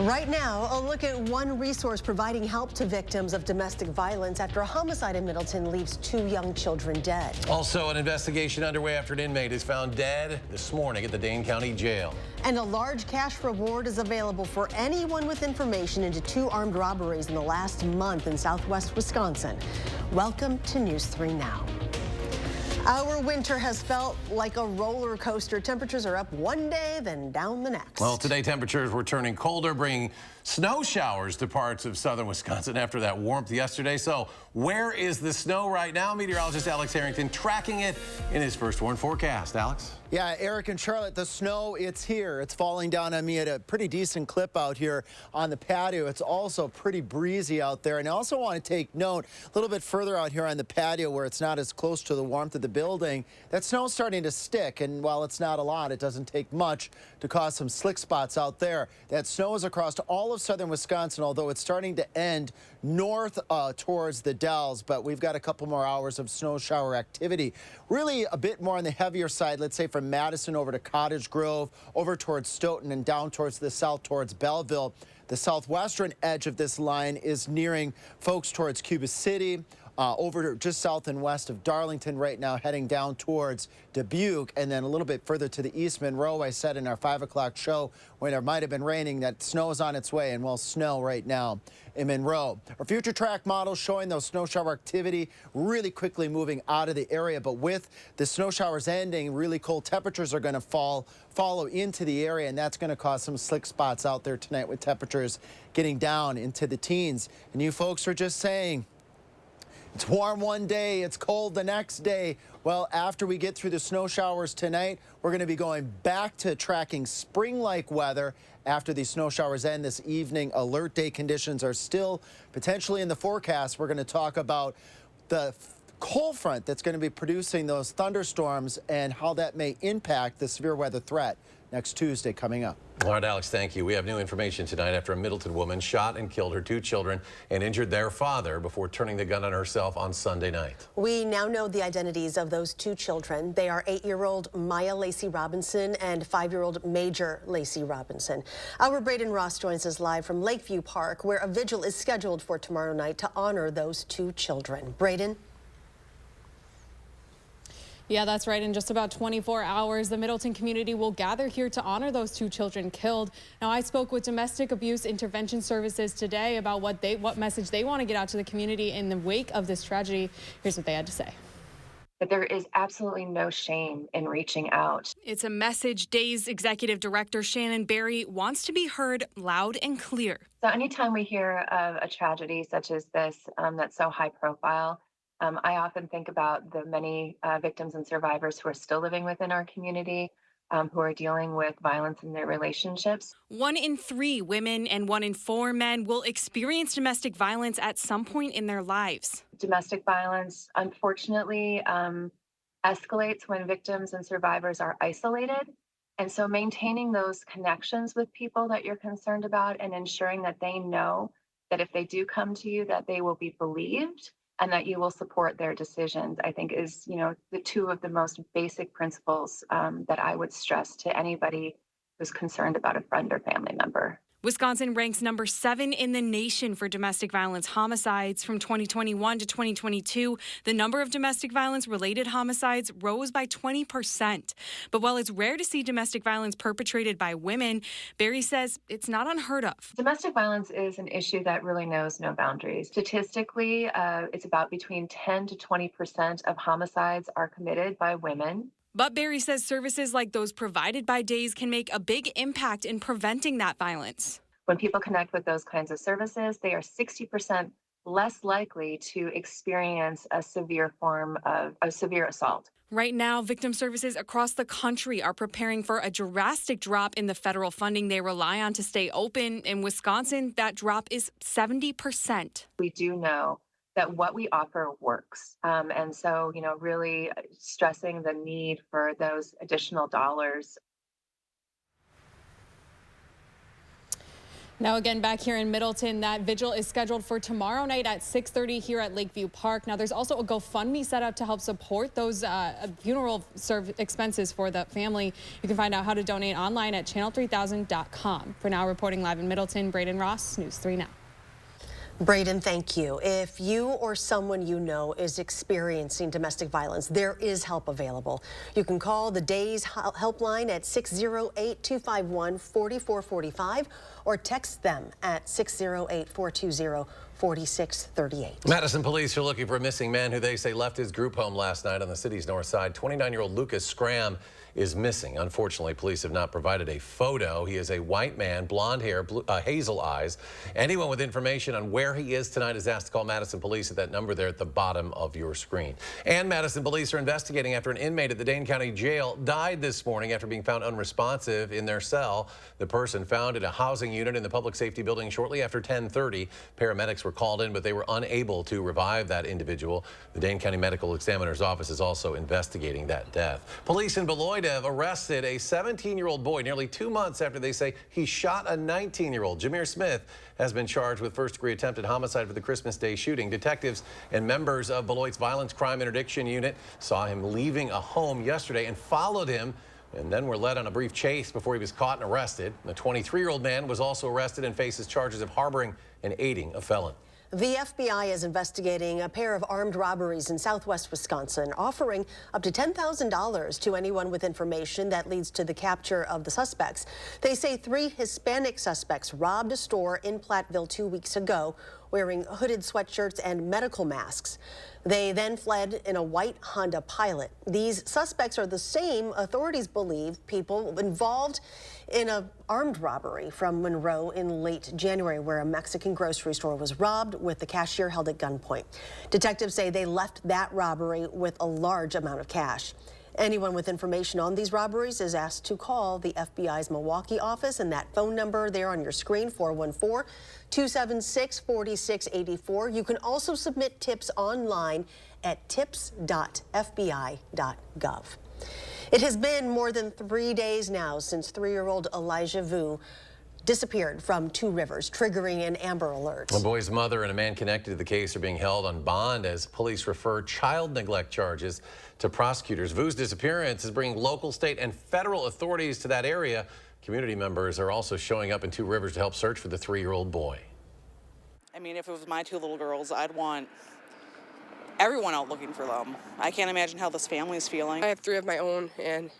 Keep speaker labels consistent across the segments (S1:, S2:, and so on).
S1: Right now, a look at one resource providing help to victims of domestic violence after a homicide in Middleton leaves 2 young children dead.
S2: Also, an investigation underway after an inmate is found dead this morning at the Dane County Jail.
S1: And a large cash reward is available for anyone with information into 2 armed robberies in the last month in southwest Wisconsin. Welcome to News 3 Now. Our winter has felt like a roller coaster. Temperatures are up one day, then down the next.
S2: Well, today temperatures were turning colder, bringing snow showers to parts of southern Wisconsin after that warmth yesterday. So where is the snow right now? Meteorologist Alex Harrington tracking it in his first warn forecast. Alex?
S3: Yeah, Eric and Charlotte, the snow, it's here. It's falling down on me at a pretty decent clip out here on the patio. It's also pretty breezy out there. And I also want to take note a little bit further out here on the patio where it's not as close to the warmth of the building. That snow's starting to stick. And while it's not a lot, it doesn't take much to cause some slick spots out there. That snow is across all of southern Wisconsin, although it's starting to end north towards the Dells. But we've got a couple more hours of snow shower activity. Really a bit more on the heavier side, let's say from Madison over to Cottage Grove, over towards Stoughton and down towards the south towards Belleville. The southwestern edge of this line is nearing folks towards Cuba City, over just south and west of Darlington right now, heading down towards Dubuque, and then a little bit further to the east. Monroe, I said in our 5 o'clock show when it might have been raining, that snow is on its way, and well, snow right now in Monroe. Our future track model showing those snow shower activity really quickly moving out of the area, but with the snow showers ending, really cold temperatures are going to follow into the area, and that's going to cause some slick spots out there tonight with temperatures getting down into the teens. And you folks are just saying, it's warm one day, it's cold the next day. Well, after we get through the snow showers tonight, we're going to be going back to tracking spring-like weather after these snow showers end this evening. Alert day conditions are still potentially in the forecast. We're going to talk about the cold front that's going to be producing those thunderstorms and how that may impact the severe weather threat next Tuesday coming up.
S2: All right, Alex, thank you. We have new information tonight after a Middleton woman shot and killed her 2 children and injured their father before turning the gun on herself on Sunday night.
S1: We now know the identities of those 2 children. They are 8-year-old Maya Lacey Robinson and 5-year-old Major Lacey Robinson. Our Braden Ross joins us live from Lakeview Park, where a vigil is scheduled for tomorrow night to honor those 2 children. Braden?
S4: Yeah, that's right. In just about 24 hours, the Middleton community will gather here to honor those 2 children killed. Now, I spoke with Domestic Abuse Intervention Services today about what message they want to get out to the community in the wake of this tragedy. Here's what they had to say.
S5: But there is absolutely no shame in reaching out.
S4: It's a message DAY's Executive Director Shannon Berry wants to be heard loud and clear.
S5: So anytime we hear of a tragedy such as this that's so high profile, I often think about the many victims and survivors who are still living within our community, who are dealing with violence in their relationships.
S4: 1 in 3 women and 1 in 4 men will experience domestic violence at some point in their lives.
S5: Domestic violence, unfortunately, escalates when victims and survivors are isolated. And so maintaining those connections with people that you're concerned about and ensuring that they know that if they do come to you, that they will be believed and that you will support their decisions, I think is, the 2 of the most basic principles that I would stress to anybody who's concerned about a friend or family member.
S4: Wisconsin ranks number 7 in the nation for domestic violence homicides. From 2021 to 2022, the number of domestic violence-related homicides rose by 20%. But while it's rare to see domestic violence perpetrated by women, Berry says it's not unheard of.
S5: Domestic violence is an issue that really knows no boundaries. Statistically, it's about between 10 to 20% of homicides are committed by women.
S4: But Berry says services like those provided by DAYS can make a big impact in preventing that violence.
S5: When people connect with those kinds of services, they are 60% less likely to experience a severe form of a severe assault.
S4: Right now, victim services across the country are preparing for a drastic drop in the federal funding they rely on to stay open. In Wisconsin, that drop is 70%.
S5: We do know that what we offer works. And so, really stressing the need for those additional dollars.
S4: Now again, back here in Middleton, that vigil is scheduled for tomorrow night at 6:30 here at Lakeview Park. Now there's also a GoFundMe set up to help support those funeral expenses for the family. You can find out how to donate online at channel3000.com. For now, reporting live in Middleton, Braden Ross, News 3 Now.
S1: Braden, thank you. If you or someone you know is experiencing domestic violence, there is help available. You can call the DAYS helpline at 608-251-4445 or text them at 608-420-4638.
S2: Madison police are looking for a missing man who they say left his group home last night on the city's north side. 29-year-old Lucas Scram is missing. Unfortunately, police have not provided a photo. He is a white man, blonde hair, hazel eyes. Anyone with information on where he is tonight is asked to call Madison police at that number there at the bottom of your screen. And Madison police are investigating after an inmate at the Dane County Jail died this morning after being found unresponsive in their cell. The person found in a housing unit in the public safety building shortly after 10:30. Paramedics were called in, but they were unable to revive that individual. The Dane County Medical Examiner's Office is also investigating that death. Police in Beloit have arrested a 17-year-old boy nearly 2 months after they say he shot a 19-year-old. Jameer Smith has been charged with first-degree attempted homicide for the Christmas Day shooting. Detectives and members of Beloit's Violence Crime Interdiction Unit saw him leaving a home yesterday and followed him, and then were led on a brief chase before he was caught and arrested. The 23-year-old man was also arrested and faces charges of harboring and aiding a felon.
S1: The FBI is investigating a pair of armed robberies in southwest Wisconsin, offering up to $10,000 to anyone with information that leads to the capture of the suspects. They say 3 Hispanic suspects robbed a store in Platteville 2 weeks ago, wearing hooded sweatshirts and medical masks. They then fled in a white Honda Pilot. These suspects are the same authorities believe people involved in an armed robbery from Monroe in late January, where a Mexican grocery store was robbed with the cashier held at gunpoint. Detectives say they left that robbery with a large amount of cash. Anyone with information on these robberies is asked to call the FBI's Milwaukee office, and that phone number there on your screen, 414-276-4684. You can also submit tips online at tips.fbi.gov. It has been more than 3 days now since 3-year-old Elijah Vu disappeared from Two Rivers, triggering an Amber Alert.
S2: The boy's mother and a man connected to the case are being held on bond as police refer child neglect charges to prosecutors. Vu's disappearance is bringing local, state, and federal authorities to that area. Community members are also showing up in Two Rivers to help search for the 3-year-old boy.
S6: I mean, if it was my 2 little girls, I'd want everyone out looking for them. I can't imagine how this family is feeling.
S7: I have 3 of my own, and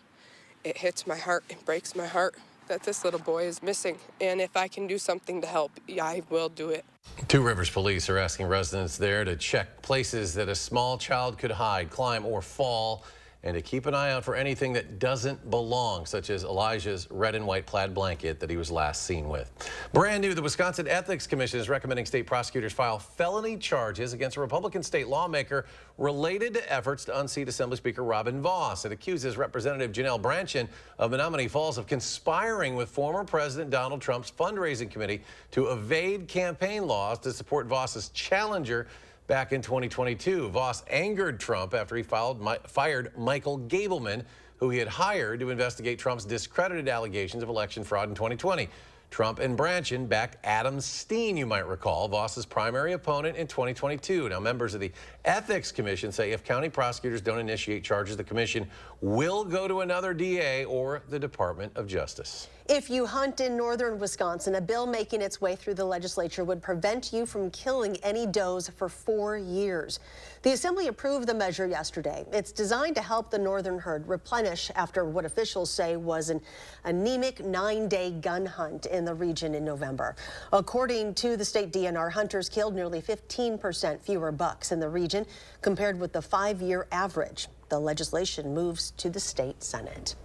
S7: it hits my heart, it breaks my heart that this little boy is missing. And if I can do something to help, yeah, I will do it.
S2: Two Rivers police are asking residents there to check places that a small child could hide, climb, or fall, and to keep an eye out for anything that doesn't belong, such as Elijah's red and white plaid blanket that he was last seen with. Brand new, the Wisconsin Ethics Commission is recommending state prosecutors file felony charges against a Republican state lawmaker related to efforts to unseat Assembly Speaker Robin Vos. It accuses Representative Janelle Brandtjen of Menominee Falls of conspiring with former President Donald Trump's fundraising committee to evade campaign laws to support Vos's challenger back in 2022. Vos angered Trump after he fired Michael Gableman, who he had hired to investigate Trump's discredited allegations of election fraud in 2020. Trump and Brandtjen backed Adam Steen, you might recall, Vos's primary opponent in 2022. Now, members of the Ethics Commission say if county prosecutors don't initiate charges, the commission will go to another DA or the Department of Justice.
S1: If you hunt in northern Wisconsin, a bill making its way through the legislature would prevent you from killing any does for 4 years. The Assembly approved the measure yesterday. It's designed to help the northern herd replenish after what officials say was an anemic 9-day gun hunt in the region in November. According to the state DNR, hunters killed nearly 15% fewer bucks in the region compared with the 5-year average. The legislation moves to the state Senate.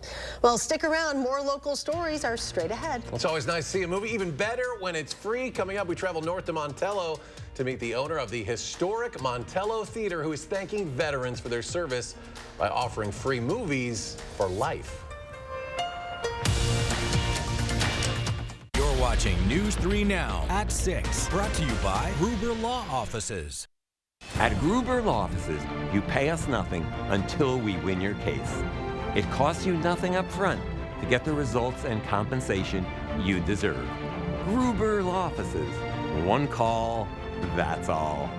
S1: Well, stick around. More local stories are straight ahead.
S2: It's always nice to see a movie, even better when it's free. Coming up, we travel north to Montello to meet the owner of the historic Montello Theater, who is thanking veterans for their service by offering free movies for life.
S8: You're watching News 3 Now at 6, brought to you by Gruber Law Offices.
S9: At Gruber Law Offices, you pay us nothing until we win your case. It costs you nothing up front to get the results and compensation you deserve. Gruber Law Offices. One call, that's all.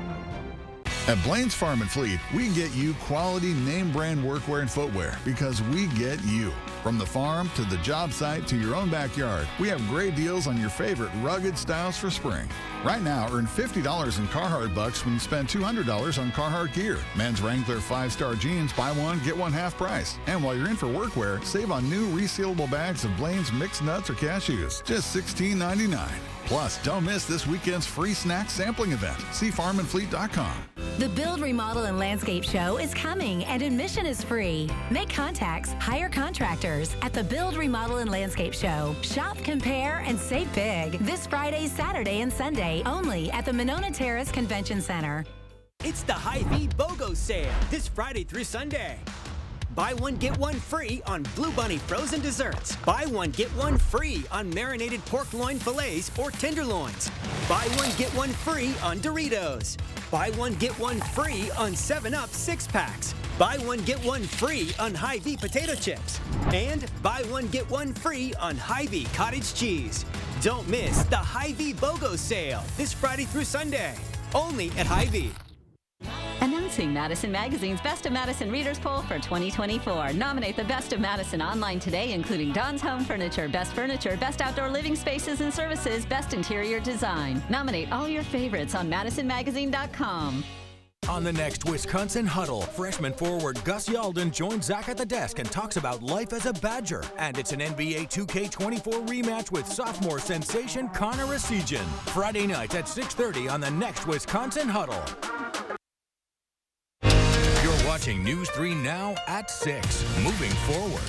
S10: At Blaine's Farm and Fleet, we get you quality name brand workwear and footwear because we get you. From the farm to the job site to your own backyard, we have great deals on your favorite rugged styles for spring. Right now, earn $50 in Carhartt bucks when you spend $200 on Carhartt gear. Men's Wrangler 5-star jeans, buy one, get one half price. And while you're in for workwear, save on new resealable bags of Blaine's mixed nuts or cashews, just $16.99. Plus, don't miss this weekend's free snack sampling event. See farmandfleet.com.
S11: The Build, Remodel, and Landscape Show is coming, and admission is free. Make contacts, hire contractors at the Build, Remodel, and Landscape Show. Shop, compare, and save big. This Friday, Saturday, and Sunday, only at the Monona Terrace Convention Center.
S12: It's the Hy-Vee BOGO sale this Friday through Sunday. Buy one, get one free on Blue Bunny frozen desserts. Buy one, get one free on marinated pork loin fillets or tenderloins. Buy one, get one free on Doritos. Buy one, get one free on 7-Up 6-packs. Buy one, get one free on Hy-Vee potato chips. And buy one, get one free on Hy-Vee cottage cheese. Don't miss the Hy-Vee BOGO sale this Friday through Sunday. Only at Hy-Vee.
S13: Announcing Madison Magazine's Best of Madison Readers Poll for 2024. Nominate the Best of Madison online today, including Don's Home Furniture, Best Outdoor Living Spaces and Services, Best Interior Design. Nominate all your favorites on MadisonMagazine.com.
S8: On the next Wisconsin Huddle, freshman forward Gus Yalden joins Zach at the desk and talks about life as a Badger. And it's an NBA 2K24 rematch with sophomore sensation Connor Esigian. Friday nights at 6:30 on the next Wisconsin Huddle. You're watching News 3 Now at 6. Moving forward.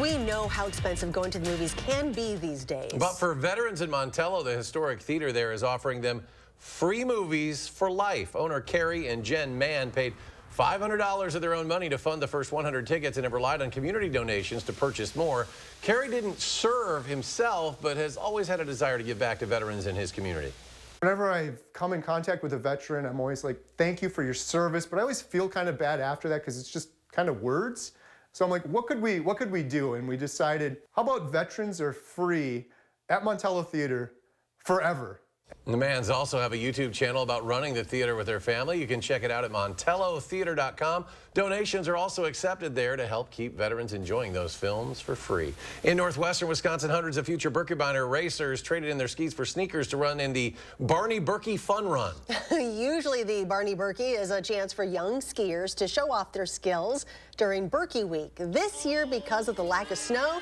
S1: We know how expensive going to the movies can be these days.
S2: But for veterans in Montello, the historic theater there is offering them free movies for life. Owner Carrie and Jen Mann paid $500 of their own money to fund the first 100 tickets and have relied on community donations to purchase more. Carrie didn't serve himself, but has always had a desire to give back to veterans in his community.
S14: Whenever I come in contact with a veteran, I'm always like, thank you for your service, but I always feel kind of bad after that because it's just kind of words. So I'm like, what could we do? And we decided, how about veterans are free at Montello Theater forever?
S2: The Manns also have a YouTube channel about running the theater with their family. You can check it out at montellotheater.com. Donations are also accepted there to help keep veterans enjoying those films for free. In northwestern Wisconsin, hundreds of future Birkebeiner racers traded in their skis for sneakers to run in the Barney Berkey Fun Run.
S1: Usually the Barney Berkey is a chance for young skiers to show off their skills during Berkey Week. This year, because of the lack of snow,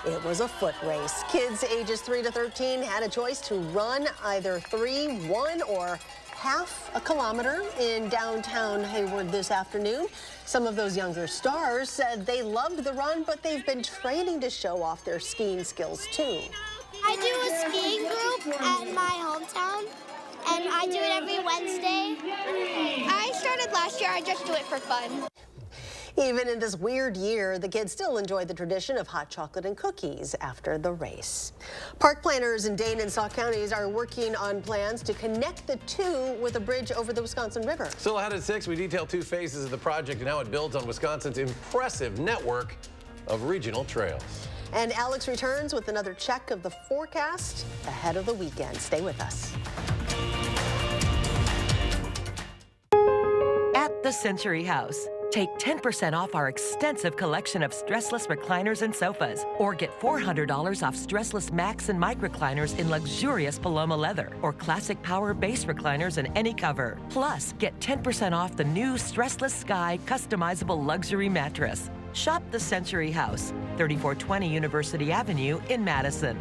S1: it was a foot race. Kids ages 3 to 13 had a choice to run either 3, 1, or half a kilometer in downtown Hayward this afternoon. Some of those younger stars said they loved the run, but they've been training to show off their skiing skills too.
S15: I do a skiing group at my hometown, and I do it every Wednesday. I started last year. I just do it for fun.
S1: Even in this weird year, the kids still enjoy the tradition of hot chocolate and cookies after the race. Park planners in Dane and Sauk counties are working on plans to connect the two with a bridge over the Wisconsin River.
S2: Still ahead at 6, we detail 2 phases of the project and how it builds on Wisconsin's impressive network of regional trails.
S1: And Alex returns with another check of the forecast ahead of the weekend. Stay with us.
S16: At the Century House, take 10% off our extensive collection of stressless recliners and sofas, or get $400 off stressless Max and Mike recliners in luxurious Paloma leather, or classic power base recliners in any cover. Plus, get 10% off the new Stressless Sky customizable luxury mattress. Shop the Century House, 3420 University Avenue in Madison.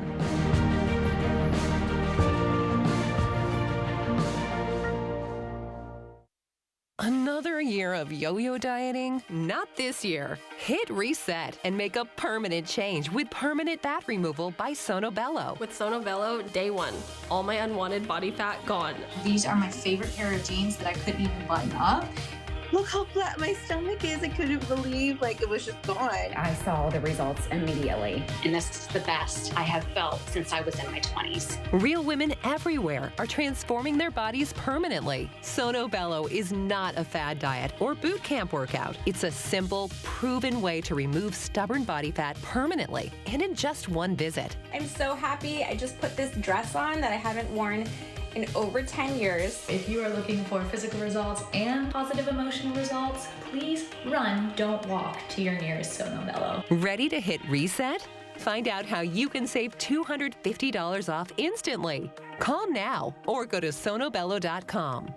S17: Another year of yo-yo dieting? Not this year. Hit reset and make a permanent change with permanent fat removal by Sonobello.
S18: With Sonobello, day 1, all my unwanted body fat gone.
S19: These are my favorite pair of jeans that I couldn't even button up. look how flat my stomach is. I couldn't believe it was just gone.
S20: I saw the results immediately. And this is the best I have felt since I was in my 20s.
S17: Real women everywhere are transforming their bodies permanently. Sono Bello is not a fad diet or boot camp workout. It's a simple, proven way to remove stubborn body fat permanently and in just one visit.
S21: I'm so happy. I just put this dress on that I haven't worn in over 10 years.
S22: If you are looking for physical results and positive emotional results, please run, don't walk to your nearest Sono Bello.
S17: Ready to hit reset? Find out how you can save $250 off instantly. Call now or go to sonobello.com.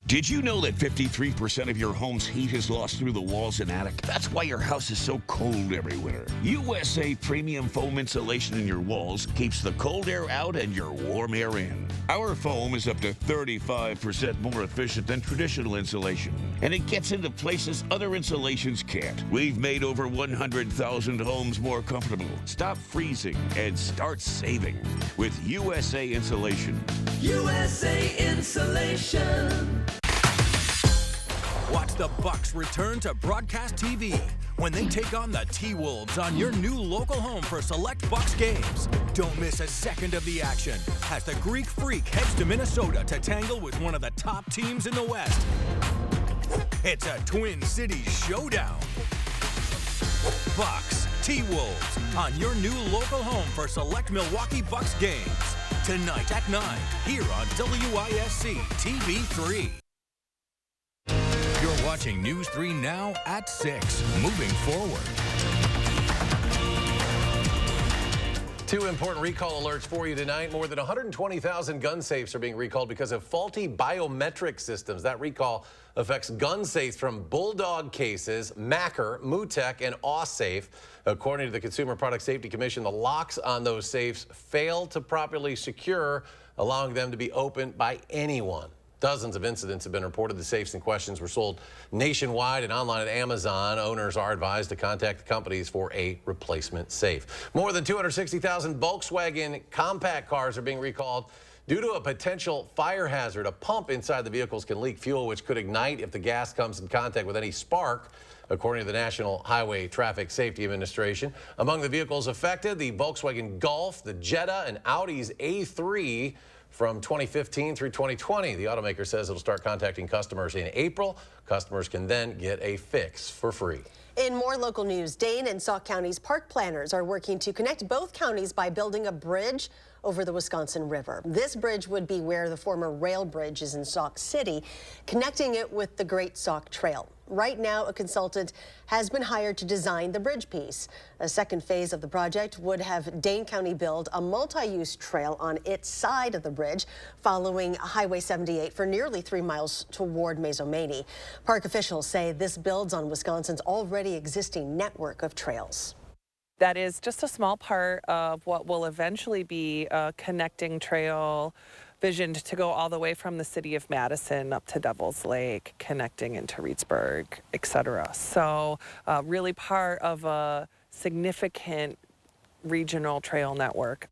S23: Did you know that 53% of your home's heat is lost through the walls and attic? That's why your house is so cold every winter. USA Premium Foam Insulation in your walls keeps the cold air out and your warm air in. Our foam is up to 35% more efficient than traditional insulation, and it gets into places other insulations can't. We've made over 100,000 homes more comfortable. Stop freezing and start saving with USA Insulation.
S24: USA Insulation.
S8: Watch the Bucks return to broadcast TV when they take on the T-Wolves on your new local home for select Bucks games. Don't miss a second of the action as the Greek Freak heads to Minnesota to tangle with one of the top teams in the West. It's a Twin Cities showdown. Bucks, T-Wolves on your new local home for select Milwaukee Bucks games. Tonight at 9 here on WISC TV3. You're watching News 3 now at 6. Moving forward.
S2: 2 important recall alerts for you tonight. More than 120,000 gun safes are being recalled because of faulty biometric systems. That recall affects gun safes from Bulldog cases, Macker, Mutech, and Aussafe. According to the Consumer Product Safety Commission, the locks on those safes failed to properly secure, allowing them to be opened by anyone. Dozens of incidents have been reported. The safes in questions were sold nationwide and online at Amazon. Owners are advised to contact the companies for a replacement safe. More than 260,000 Volkswagen compact cars are being recalled due to a potential fire hazard. A pump inside the vehicles can leak fuel, which could ignite if the gas comes in contact with any spark, according to the National Highway Traffic Safety Administration. Among the vehicles affected, the Volkswagen Golf, the Jetta, and Audi's A3 from 2015 through 2020. The automaker says it'll start contacting customers in April. Customers can then get a fix for free.
S1: In more local news, Dane and Sauk counties' park planners are working to connect both counties by building a bridge over the Wisconsin River. This bridge would be where the former rail bridge is in Sauk City, connecting it with the Great Sauk Trail. Right now, a consultant has been hired to design the bridge piece. A second phase of the project would have Dane County build a multi-use trail on its side of the bridge, following Highway 78 for nearly 3 miles toward Mazomanie. Park officials say this builds on Wisconsin's already existing network of trails.
S25: That is just a small part of what will eventually be a connecting trail visioned to go all the way from the city of Madison up to Devil's Lake, connecting into Reedsburg, etc. So really part of a significant regional trail network.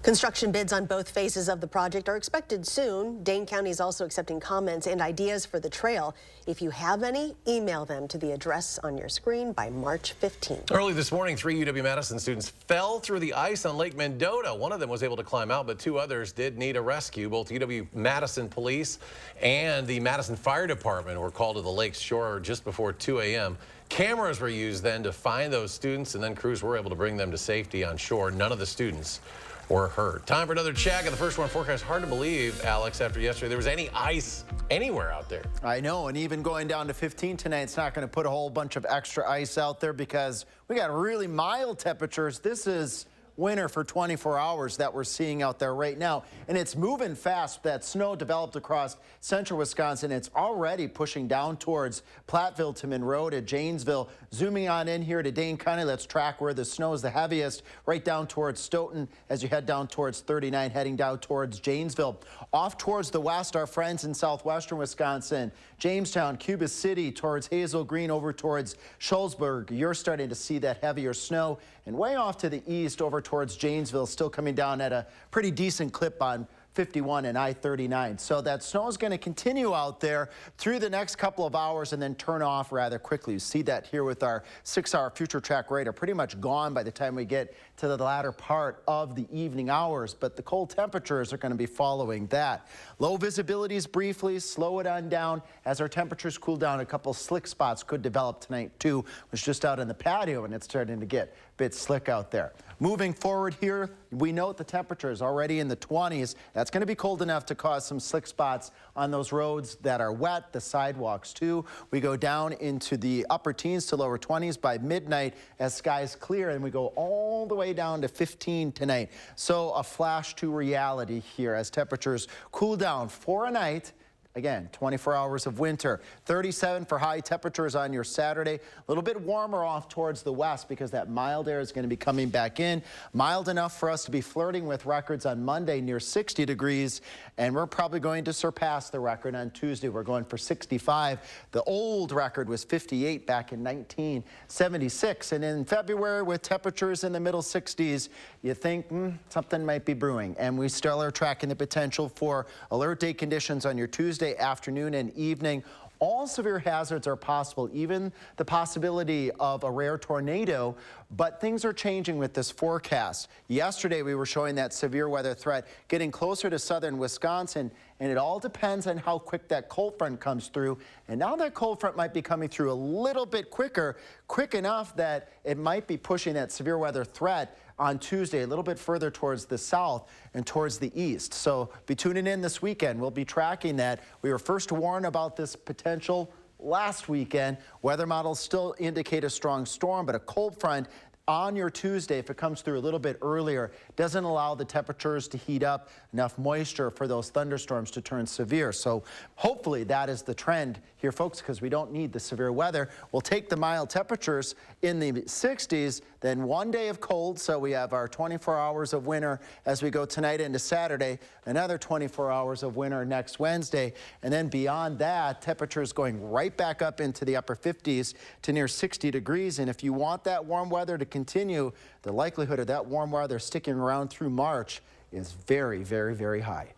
S1: Construction bids on both phases of the project are expected soon. Dane County is also accepting comments and ideas for the trail. If you have any, email them to the address on your screen by March 15th.
S2: Early this morning, 3 UW-Madison students fell through the ice on Lake Mendota. One of them was able to climb out, but 2 others did need a rescue. Both UW-Madison police and the Madison Fire Department were called to the lake's shore just before 2 a.m. Cameras were used then to find those students, and then crews were able to bring them to safety on shore. None of the students were hurt. Time for another check of the first one forecast. Hard to believe, Alex, after yesterday, there was any ice anywhere out there.
S3: I know, and even going down to 15 tonight, it's not going to put a whole bunch of extra ice out there because we got really mild temperatures. This is winter for 24 hours that we're seeing out there right now, and it's moving fast. That snow developed across central Wisconsin. It's already pushing down towards Platteville to Monroe to Janesville. Zooming on in here to Dane County, let's track where the snow is the heaviest, right down towards Stoughton as you head down towards 39, heading down towards Janesville. Off towards the west, our friends in southwestern Wisconsin, Jamestown, Cuba City, towards Hazel Green, over towards Shullsburg. You're starting to see that heavier snow. And way off to the east, over towards Janesville, still coming down at a pretty decent clip on 51 and I-39. So that snow is going to continue out there through the next couple of hours and then turn off rather quickly. You see that here with our 6-hour future track radar, pretty much gone by the time we get to the latter part of the evening hours, but the cold temperatures are going to be following that. Low visibilities briefly, slow it on down as our temperatures cool down. A couple slick spots could develop tonight too. Was just out on the patio and it's starting to get a bit slick out there. Moving forward here, we note the temperature is already in the 20s. That's going to be cold enough to cause some slick spots on those roads that are wet, the sidewalks too. We go down into the upper teens to lower 20s by midnight as skies clear, and we go all the way down to 15 tonight. So a flash to reality here as temperatures cool down for a night. Again, 24 hours of winter. 37 for high temperatures on your Saturday. A little bit warmer off towards the west because that mild air is going to be coming back in. Mild enough for us to be flirting with records on Monday near 60 degrees. And we're probably going to surpass the record on Tuesday. We're going for 65. The old record was 58 back in 1976. And in February, with temperatures in the middle 60s, you think something might be brewing. And we still are tracking the potential for alert day conditions on your Tuesday afternoon and evening. All severe hazards are possible, even the possibility of a rare tornado, but things are changing with this forecast. Yesterday, we were showing that severe weather threat getting closer to southern Wisconsin, and it all depends on how quick that cold front comes through. And now that cold front might be coming through a little bit quicker, quick enough that it might be pushing that severe weather threat on Tuesday a little bit further towards the south and towards the east. So be tuning in this weekend. We'll be tracking that. We were first warned about this potential last weekend. Weather models still indicate a strong storm, but a cold front on your Tuesday, if it comes through a little bit earlier, doesn't allow the temperatures to heat up, enough moisture for those thunderstorms to turn severe. So hopefully that is the trend here, folks, because we don't need the severe weather. We'll take the mild temperatures in the 60s, then one day of cold. So we have our 24 hours of winter as we go tonight into Saturday, another 24 hours of winter next Wednesday. And then beyond that, temperatures going right back up into the upper 50s to near 60 degrees. And if you want that warm weather to continue, the likelihood of that warm weather sticking around through March is very, very, very high.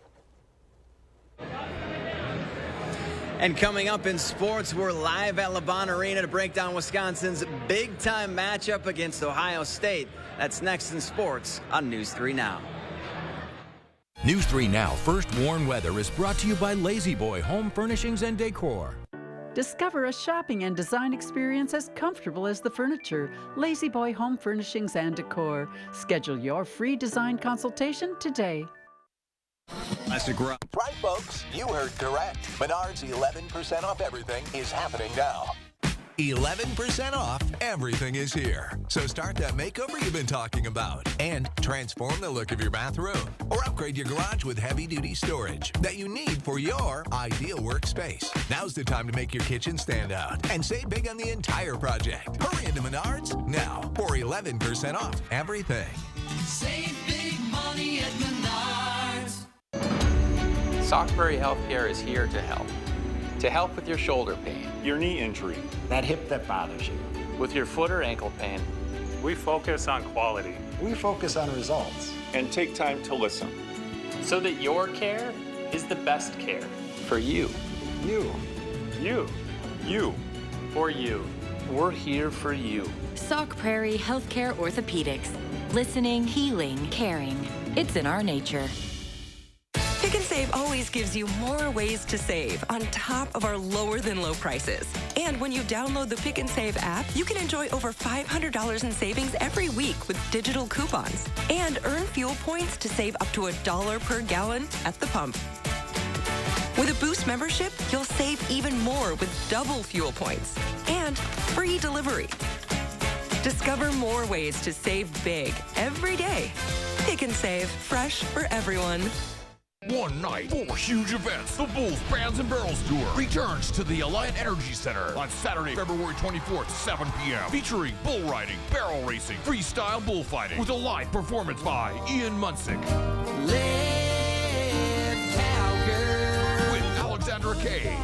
S4: And coming up in sports, we're live at LeBron Arena to break down Wisconsin's big-time matchup against Ohio State. That's next in sports on News 3 Now.
S8: News 3 Now First Warn Weather is brought to you by Lazy Boy Home Furnishings and Decor.
S5: Discover a shopping and design experience as comfortable as the furniture. Lazy Boy Home Furnishings and Decor. Schedule your free design consultation today.
S6: Right, folks, you heard correct. Menards 11% off everything is happening now.
S7: 11% off everything is here. So start that makeover you've been talking about and transform the look of your bathroom or upgrade your garage with heavy-duty storage that you need for your ideal workspace. Now's the time to make your kitchen stand out and save big on the entire project. Hurry into Menards now for 11% off everything.
S24: Save big money at Menards.
S9: Sockberry Healthcare is here to help. To help with your shoulder pain,
S26: your knee injury,
S27: that hip that bothers you,
S9: with your foot or ankle pain.
S26: We focus on quality.
S27: We focus on results.
S26: And take time to listen.
S9: So that your care is the best care. For you.
S27: You.
S26: You. You.
S9: For you. We're here for you.
S11: Sauk Prairie Healthcare Orthopedics. Listening, healing, caring. It's in our nature.
S16: Pick and Save always gives you more ways to save on top of our lower than low prices. And when you download the Pick and Save app, you can enjoy over $500 in savings every week with digital coupons and earn fuel points to save up to $1 per gallon at the pump. With a Boost membership, you'll save even more with double fuel points and free delivery. Discover more ways to save big every day. Pick and Save, fresh for everyone.
S28: One night, 4 huge events. The Bulls Bands and Barrels Tour returns to the Alliant Energy Center on Saturday, February 24th, 7 p.m. Featuring bull riding, barrel racing, freestyle bullfighting with a live performance by Ian Munsick.
S24: Live Cowgirl.
S28: With Alexandra Kay.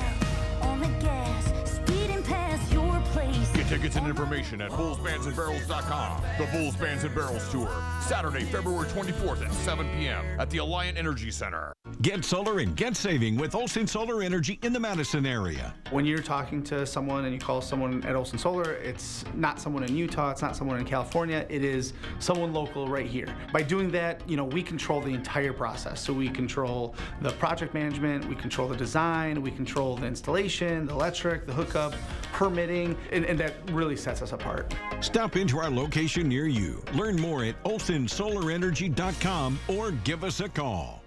S24: On the gas, speeding past your place.
S28: Get tickets and information at bullsbandsandbarrels.com. The Bulls Bands and Barrels Tour, Saturday, February 24th at 7 p.m. at the Alliant Energy Center.
S10: Get solar and get saving with Olson Solar Energy in the Madison area.
S12: When you're talking to someone and you call someone at Olson Solar, it's not someone in Utah, it's not someone in California, it is someone local right here. By doing that, we control the entire process. So we control the project management, we control the design, we control the installation, the electric, the hookup, permitting, and that really sets us apart.
S10: Stop into our location near you. Learn more at olsonsolarenergy.com or give us a call.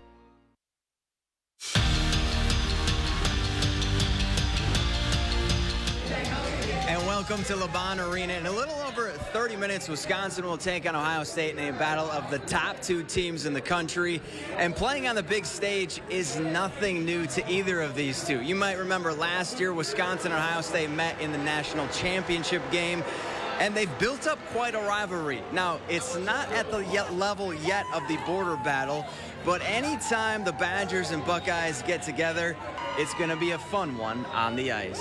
S4: And welcome to LeBron Arena. In a little over 30 minutes, Wisconsin will take on Ohio State in a battle of the top two teams in the country. And playing on the big stage is nothing new to either of these two. You might remember last year, Wisconsin and Ohio State met in the national championship game, and they've built up quite a rivalry. Now, it's not at the level yet of the border battle, but anytime the Badgers and Buckeyes get together, it's going to be a fun one on the ice.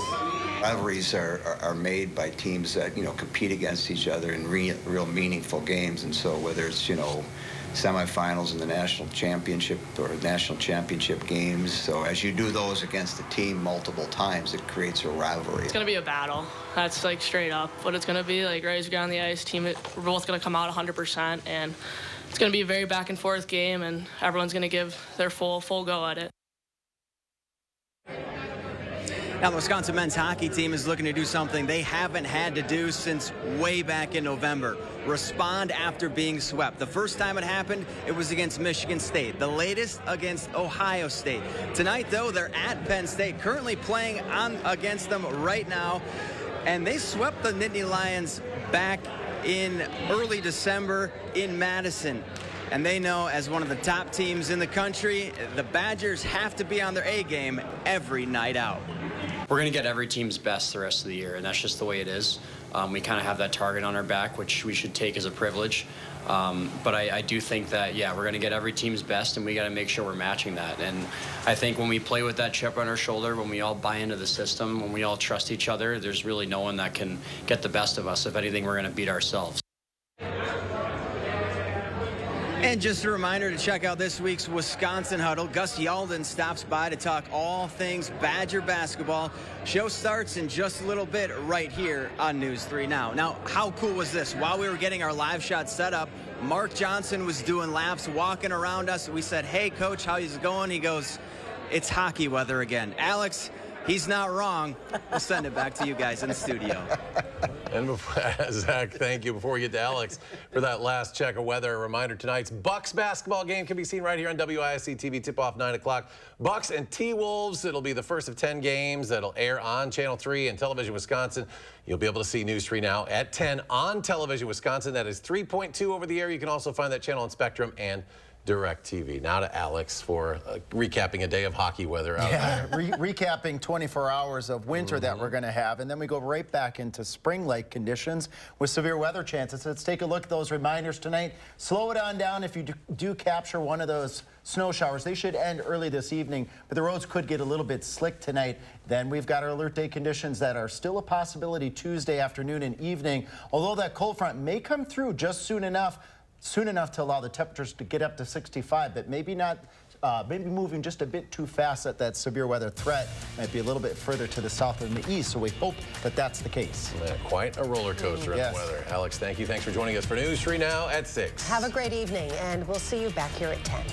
S13: Rivalries are made by teams that, compete against each other in real meaningful games. And so whether it's, semifinals in the national championship or national championship games, so as you do those against a team multiple times, it creates a rivalry.
S14: It's going to be a battle. That's like straight up what it's going to be. Like right as we get on the ice, we're both going to come out 100%, and it's going to be a very back and forth game, and everyone's going to give their full go at it.
S4: Now, the Wisconsin men's hockey team is looking to do something they haven't had to do since way back in November. Respond after being swept. The first time it happened, it was against Michigan State. The latest against Ohio State. Tonight, though, they're at Penn State, currently playing against them right now. And they swept the Nittany Lions back in early December in Madison. And they know, as one of the top teams in the country, the Badgers have to be on their A game every night out.
S15: We're going to get every team's best the rest of the year, and that's just the way it is. We kind of have that target on our back, which we should take as a privilege. But I do think that, we're going to get every team's best, and we got to make sure we're matching that. And I think when we play with that chip on our shoulder, when we all buy into the system, when we all trust each other, there's really no one that can get the best of us. If anything, we're going to beat ourselves.
S4: And just a reminder to check out this week's Wisconsin Huddle. Gus Yalden stops by to talk all things Badger basketball. Show starts in just a little bit right here on News 3 Now. Now, how cool was this? While we were getting our live shot set up, Mark Johnson was doing laps, walking around us. We said, "Hey, Coach, how's it going?" He goes, "It's hockey weather again." Alex, he's not wrong. We'll send it back to you guys in the studio.
S2: And Zach, thank you. Before we get to Alex for that last check of weather, a reminder, tonight's Bucks basketball game can be seen right here on WISC-TV, tip-off 9 o'clock. Bucks and T-Wolves. It'll be the first of 10 games that'll air on Channel 3 and Television Wisconsin. You'll be able to see News 3 Now at 10 on Television Wisconsin. That is 3.2 over the air. You can also find that channel on Spectrum and DirecTV. Now to Alex for recapping a day of hockey weather out there.
S3: Recapping 24 hours of winter that we're going to have, and then we go right back into spring-like conditions with severe weather chances. Let's take a look at those reminders tonight. Slow it on down if you do capture one of those snow showers. They should end early this evening, but the roads could get a little bit slick tonight. Then we've got our alert day conditions that are still a possibility Tuesday afternoon and evening, although that cold front may come through just soon enough to allow the temperatures to get up to 65, but maybe not, maybe moving just a bit too fast at that severe weather threat. Might be a little bit further to the south and the east, so we hope that that's the case.
S2: Yeah, quite a roller coaster in the weather. Alex, thank you. Thanks for joining us for News 3 Now at 6.
S1: Have a great evening, and we'll see you back here at 10.